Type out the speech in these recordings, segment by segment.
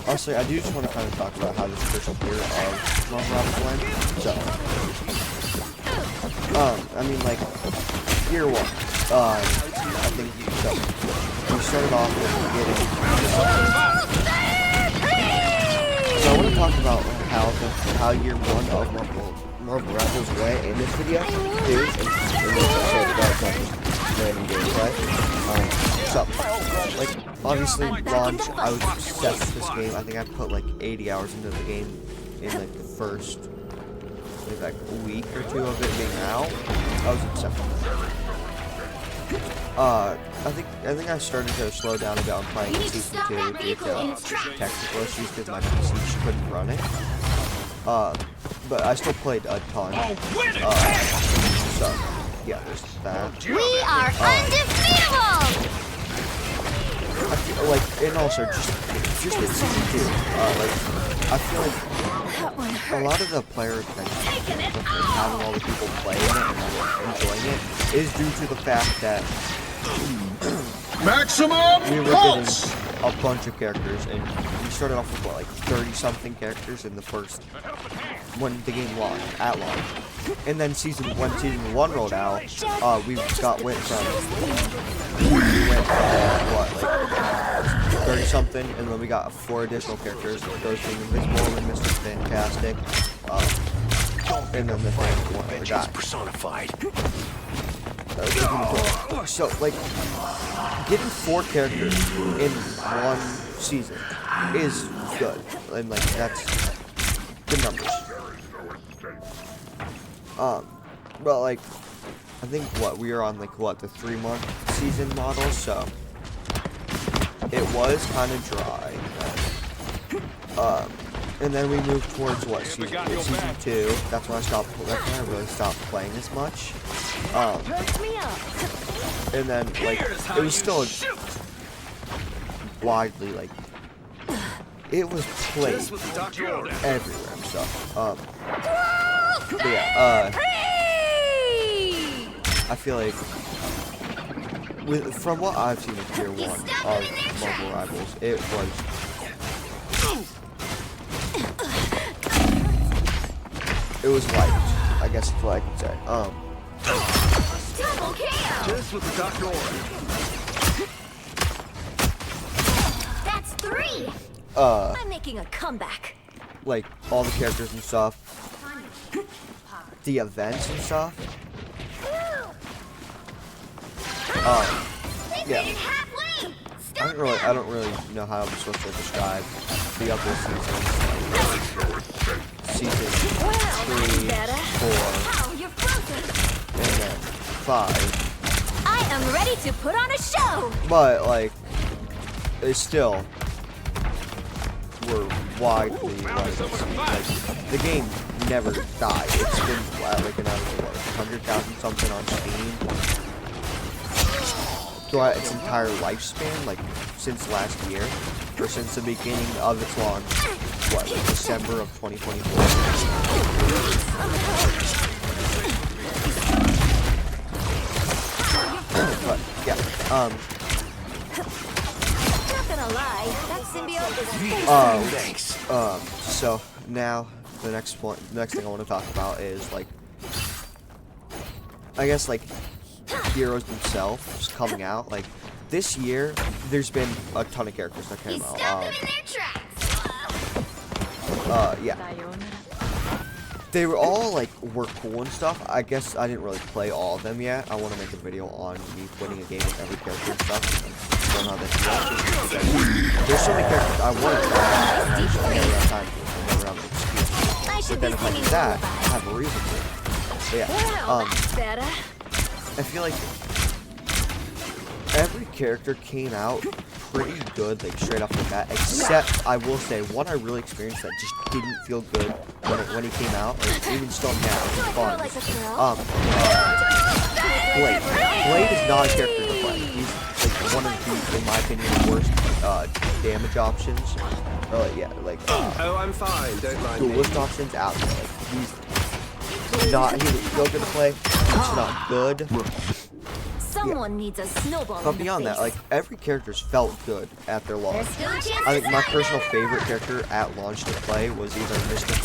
Also, I do just want to kind of talk about how this official year of Marvel Rivals went. So, I mean, like, year one. I think so. We started off with getting. So I want to talk about how year one of Marvel Rivals went in this video is, and random gameplay. So, like, obviously, launch, I was obsessed with this game. I think I put like 80 hours into the game in like the first, like a week or two of it being out. I was obsessed with it. I think I started to slow down a bit on playing Season 2 due to technical issues because my PC just couldn't run it. But I still played a ton. So, yeah, there's that. We are undefeatable! I feel like, and also just in Season 2, like, I feel like a lot of the player attention from having all the people playing it and enjoying it is due to the fact that Maximum we were getting a bunch of characters, and we started off with what, like 30-something characters in the first, when the game launched, at launch. And then when season 1 rolled out, we went from what, like 30-something, and then we got 4 additional characters, those being Invisible and Mr. Fantastic, and then the guy. personified. So, like, getting 4 characters in one season is good, and like that's good numbers. But like, I think we are on like the 3-month season model, so it was kind of dry. And then we moved towards season 2. That's when I really stopped playing as much. And then like it was still widely like it was played everywhere. So but yeah, I feel like from what I've seen of year 1 of Marvel Rivals, it was light. I guess that's what I can say. Just what the doctor ordered. That's 3! I'm making a comeback. Like all the characters and stuff, the events and stuff. Yeah. I don't really know how I'm supposed to describe the other seasons. Season 3, 4, and then 5. I am ready to put on a show! But like, they still were widely like the game never died. It's been like an average of 100,000 something on Steam throughout its entire lifespan, like since last year, or since the beginning of its launch, like December of 2024. But yeah, Not gonna lie, that symbiote is so now the next thing I want to talk about is like, I guess like heroes themselves coming out. Like this year, there's been a ton of characters that came out. Yeah. They were all like cool and stuff. I guess I didn't really play all of them yet. I want to make a video on me winning a game with every character and stuff. Don't know how this works. There's so many characters I want to try, and I just never have time to. Never have an excuse. But then if I do that, I have a reason to. But yeah. I feel like every character came out pretty good, like straight off the bat, except I will say one I really experienced that just didn't feel good when he came out, or even still now, it's fun. Blade is not a character to play. He's like one of the, in my opinion, worst damage options. Yeah, like Oh, I'm fine. Don't mind the me. worst options out there. Like, he's still good to play. He's not good. Someone needs a snowball. But in the beyond that, face. like every character's felt good at their launch. There's still a chance I to think my die. personal favorite character at launch to play was either Mr.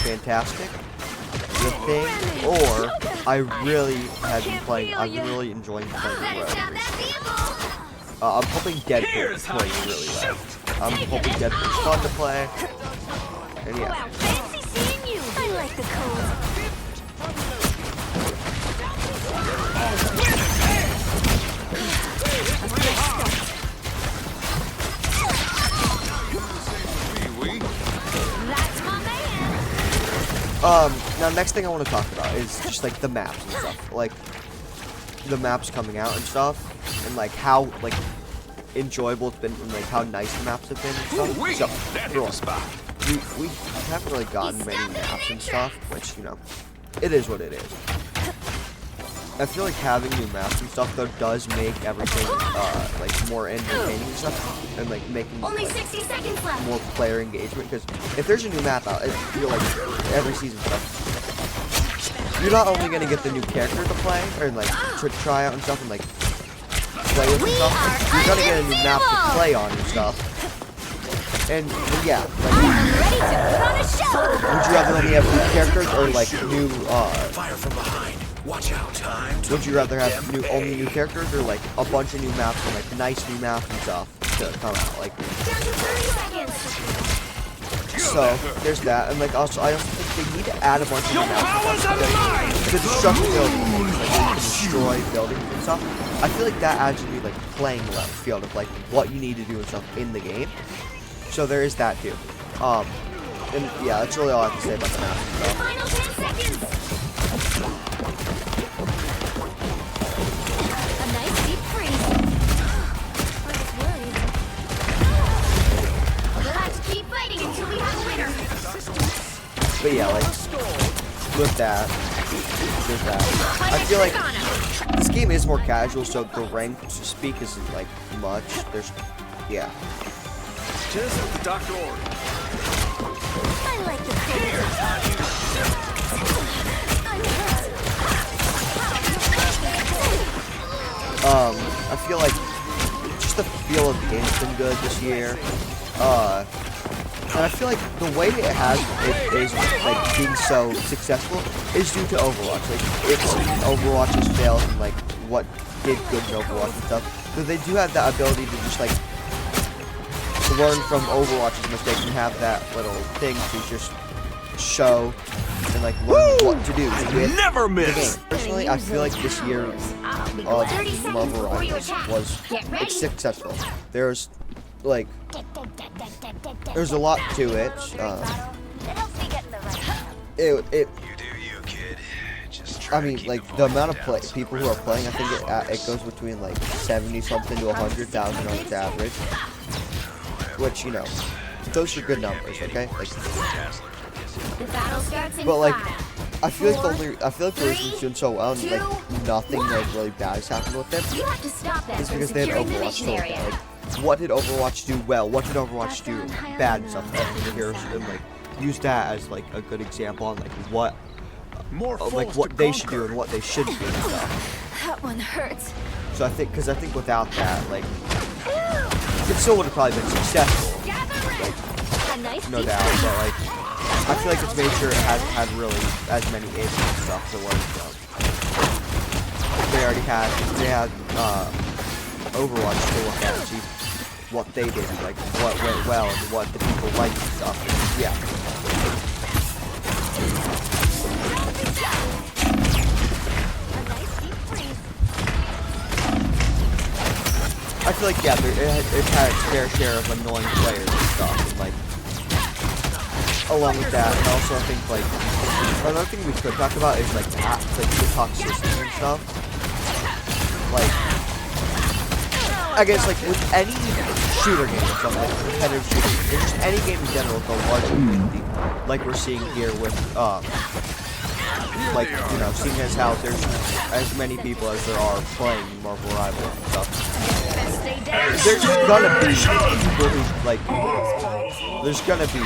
Fantastic, The Thing, or I really have been playing. I've been really enjoying playing the Rebels. I'm hoping Deadpool plays really well. I'm hoping Deadpool's fun to play. And Wow, yeah, fancy seeing you. I like the code. That's my man. now next thing I want to talk about is just like the maps and stuff. Like the maps coming out and stuff, and like how like enjoyable it's been and like how nice the maps have been and stuff. So, That girl, hit the spot. we haven't really gotten many maps and stuff, which, you know, it is what it is. I feel like having new maps and stuff though does make everything like more entertaining and stuff, and like making Only like, 60 seconds left. more player engagement. Because if there's a new map out, I feel like every season stuff, you're not only gonna get the new character to play or like to try out and stuff and like play with and stuff, you're gonna get a new map to play on and stuff. And yeah, like, I'm ready to put on a show. would you rather only have new characters or like new Fire from behind. Watch out. Time to would you rather have only new characters or like a bunch of new maps and like nice new maps and stuff to come out? Like, Down to 30 seconds. so there's that, and like also I also think they need to add a bunch of new maps to destruct buildings, like where you can destroy buildings and stuff. I feel like that adds to the like playing field of like what you need to do and stuff in the game. So there is that too. And yeah, that's really all I have to say about the maps and stuff. Final 10 seconds. A nice deep freeze. I was worried. We'll have to keep fighting until we have a winner. But yeah, like with that, there's that. I feel like this game is more casual, so the rank to speak isn't like much. There's, yeah. Just what the doctor ordered. I like the code. I feel like just the feel of the game's been good this year. And I feel like the way it is like being so successful is due to Overwatch. Like it's Overwatch's fails and like what did good in Overwatch and stuff. So they do have that ability to just like learn from Overwatch's mistakes and have that little thing to just show and like learn what to do with Never the miss. game. Personally, I feel like this year of 30 seconds Marvel before you Rivals attack. was Get ready. like successful. There's like there's a lot to it. It You do you, kid. Just try I mean, like the amount of people who are playing, I think it goes between like 70 something to 100,000 on its average. Which, you know, those are good numbers, okay? Like, The battle starts in but like, 5. I feel like the reason's doing so well, and like nothing like really bad has happened with them. You have to stop that It's from because they had securing the Overwatch so mission well. area. Like, what did Overwatch do well? What did Overwatch do bad and stuff? Like, the heroes and like use that as like a good example on like what More like what they should do and what they shouldn't do and stuff. That one hurts. So I think, because I think without that, like, it still would have probably been successful, A nice no deep doubt. freeze. But like, I feel like it's made sure it hasn't had really as many aces and stuff as it was. They already had Overwatch to look at and see what they did, like what went well and what the people liked and stuff. And, yeah. A nice deep freeze. I feel like, yeah, it's had its fair share of annoying players and stuff, and like, along with that, and also I think like, another thing we could talk about is like, the toxicity and stuff. Like, I guess like with any shooter game or something, like competitive shooting, or just any game in general with a large community, like we're seeing here with, like, you know, seeing as how there's as many people as there are playing Marvel Rivals and stuff. Stay down. There's just gonna be people who, like, there's gonna be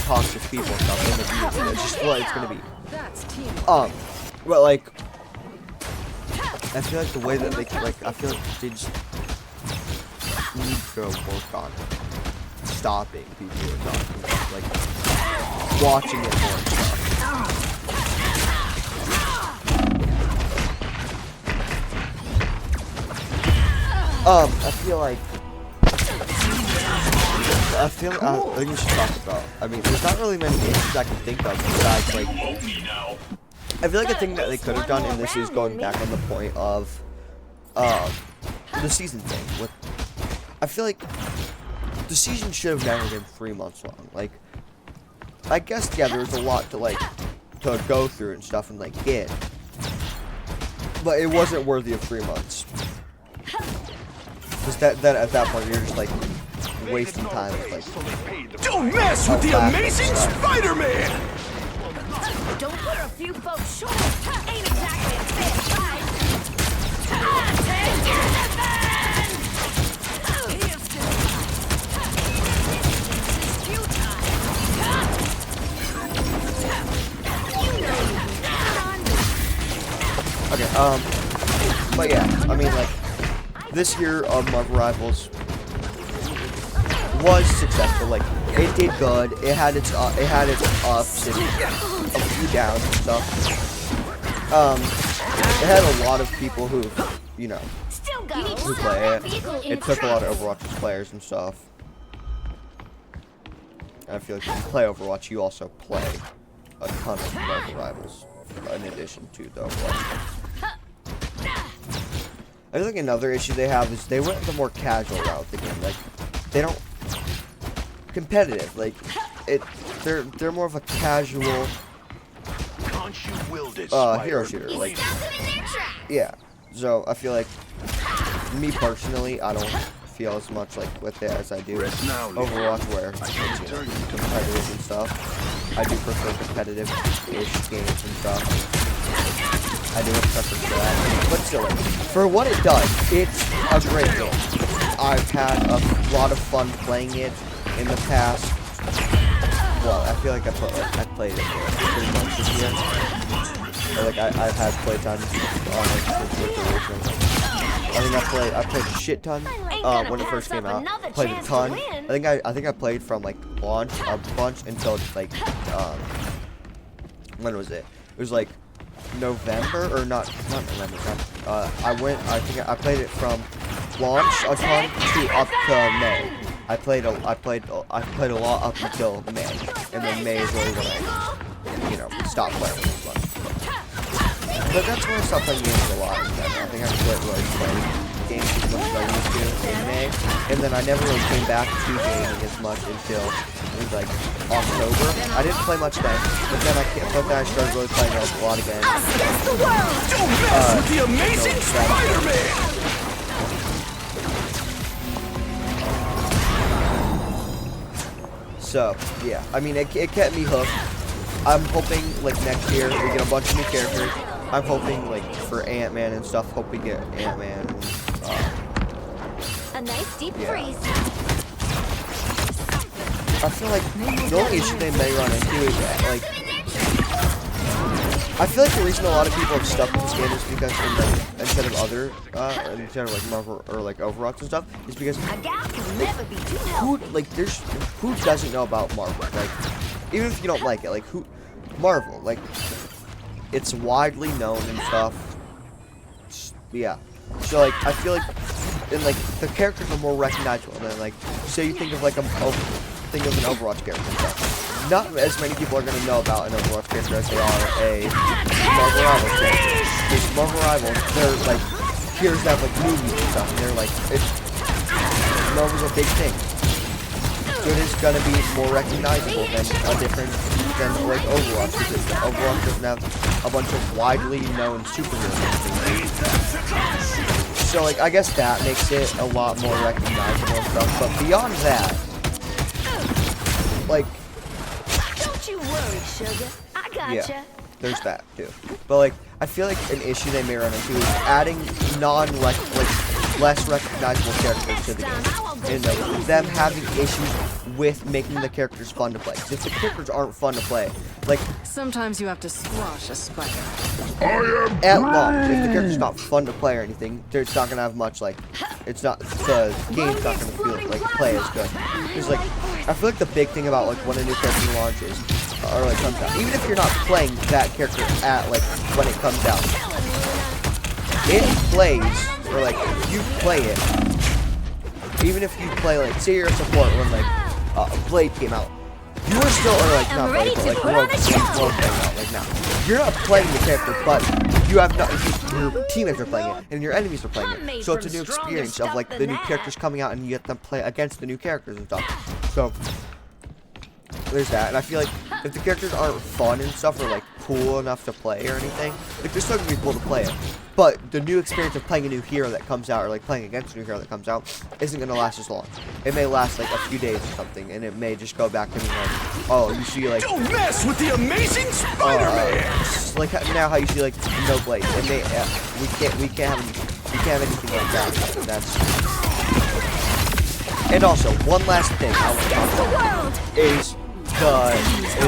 toxic people and stuff in the community. It's just what it's gonna be. But like, I feel like the way that they like, I feel like they just need to work on stopping people who are talking about, like watching it more and stuff. I think we should talk about. I mean, there's not really many issues I can think of besides like. I feel like a thing that they could have done, and this is going back on the point of the season thing. With, I feel like the season should have never been 3 months long. Like, I guess yeah, there was a lot to like to go through and stuff and like get, but it wasn't worthy of 3 months. Because that at that point you're just like wasting time with like. Don't mess with the amazing Spider-Man! Don't put a few folks short. Ain't exactly a fair fight. Okay, but yeah, I mean, like, this year of Marvel Rivals was successful. Like, it did good. It had its ups and a few downs and stuff. It had a lot of people who, you know, who play it. It took a lot of Overwatch's players and stuff. And I feel like if you play Overwatch, you also play a ton of Marvel Rivals in addition to the Overwatch. I think another issue they have is they went the more casual route with the game. Like, they don't competitive. Like, they're more of a casual hero shooter. Like, yeah. So I feel like me personally, I don't feel as much like with it as I do Overwatch, where it's, you know, competitive and stuff. I do prefer competitive-ish games and stuff. I do have preference for that. But still, like, for what it does, it's a great game. I've had a lot of fun playing it in the past. Well, I feel like I played it pretty much this year. Or like I've had playtime on it with the original. I think I played a shit ton when it first came out. Played a ton. I think I played from like launch a bunch until like when was it? It was like November or not November. I think I played it from launch a ton to up to May. I played a lot up until May, and then May is really when I, you know, stopped playing as much. But that's when I stopped playing games a lot. I think I quit really playing games as much as I used to in May, and then I never really came back to gaming as much until it was like October. I didn't play much then, but then I started really playing a lot again. Don't mess with the amazing Spider-Man! So, yeah, I mean, it kept me hooked. I'm hoping, like, next year we get a bunch of new characters. I'm hoping, like, for Ant-Man and stuff, hope we get Ant-Man. A nice deep freeze. I feel like the only issue they may run into is that, like, I feel like the reason a lot of people have stuck with this game is because instead of like Marvel or like Overwatch and stuff, is because who doesn't know about Marvel? Like, even if you don't like it, like Marvel, like, it's widely known and stuff. Yeah. So like I feel like like the characters are more recognizable than like say you think of like an Overwatch character. Not as many people are going to know about an Overwatch character as they are a Marvel Rivals character. Because Marvel Rivals, they're like heroes that have like movies and stuff, and they're like, Marvel's a big thing. So it is going to be more recognizable than like Overwatch, because Overwatch doesn't have a bunch of widely known superheroes. So like I guess that makes it a lot more recognizable and stuff. But beyond that, like, don't you worry, sugar. I gotcha. Yeah, there's that too. But like, I feel like an issue they may run into is adding less recognizable characters to the game, and them having issues with making the characters fun to play. If the characters aren't fun to play, like Sometimes you have to squash a spider. at launch, if the character's not fun to play or anything, it's not gonna have much like, it's not, the game's not gonna feel like play as good. Because like, I feel like the big thing about like when a new character launches or like comes out, even if you're not playing that character at like when it comes out, it plays, or like you play it. Even if you play like, say you're a support when like Blade came out. You were still, or like not Blade, but like Rogue came out like now. You're not playing the character, but you have not. Your teammates are playing it, and your enemies are playing it. So it's a new experience of like the new characters coming out, and you get them play against the new characters and stuff. So there's that, and I feel like if the characters aren't fun and stuff, or like cool enough to play or anything, like they're still gonna be cool to play it. But the new experience of playing a new hero that comes out, or like playing against a new hero that comes out, isn't gonna last as long. It may last like a few days or something, and it may just go back to being like, oh, you see like, Don't mess with the Amazing Spider-Man! like now how you see like no Blade. It may, we can't have anything like that. That's. And also, one last thing I want to talk about is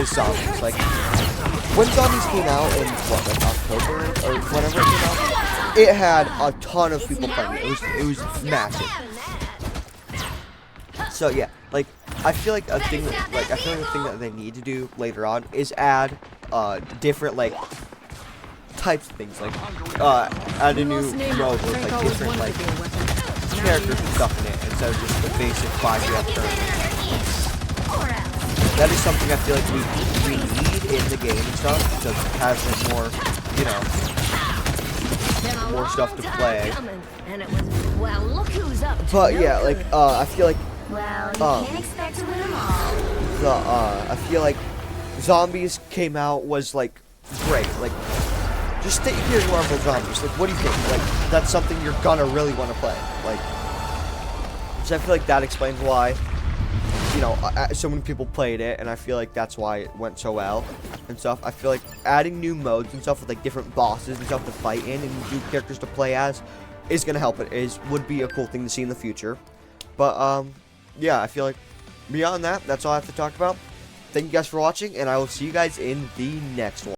zombies. Like when zombies came out in what, like October or whenever it came out, it had a ton of people playing it. It was massive. So yeah, like I feel like a thing that they need to do later on is add different like types of things, like add a new mode with like different like characters and stuff in it instead of just the basic 5 you have currently. That is something I feel like we need in the game and stuff, because it has like more, you know, more stuff to play. Well, look who's up. But yeah, like I feel like Well, you can't expect to win them all. I feel like Zombies came out was like great. Like just stay here in Marvel Zombies. Like what do you think? Like that's something you're gonna really want to play. Like so I feel like that explains why, you know, so many people played it, and I feel like that's why it went so well and stuff. I feel like adding new modes and stuff with like different bosses and stuff to fight in and new characters to play as is gonna help. Would be a cool thing to see in the future. But yeah, I feel like beyond that, that's all I have to talk about. Thank you guys for watching, and I will see you guys in the next one.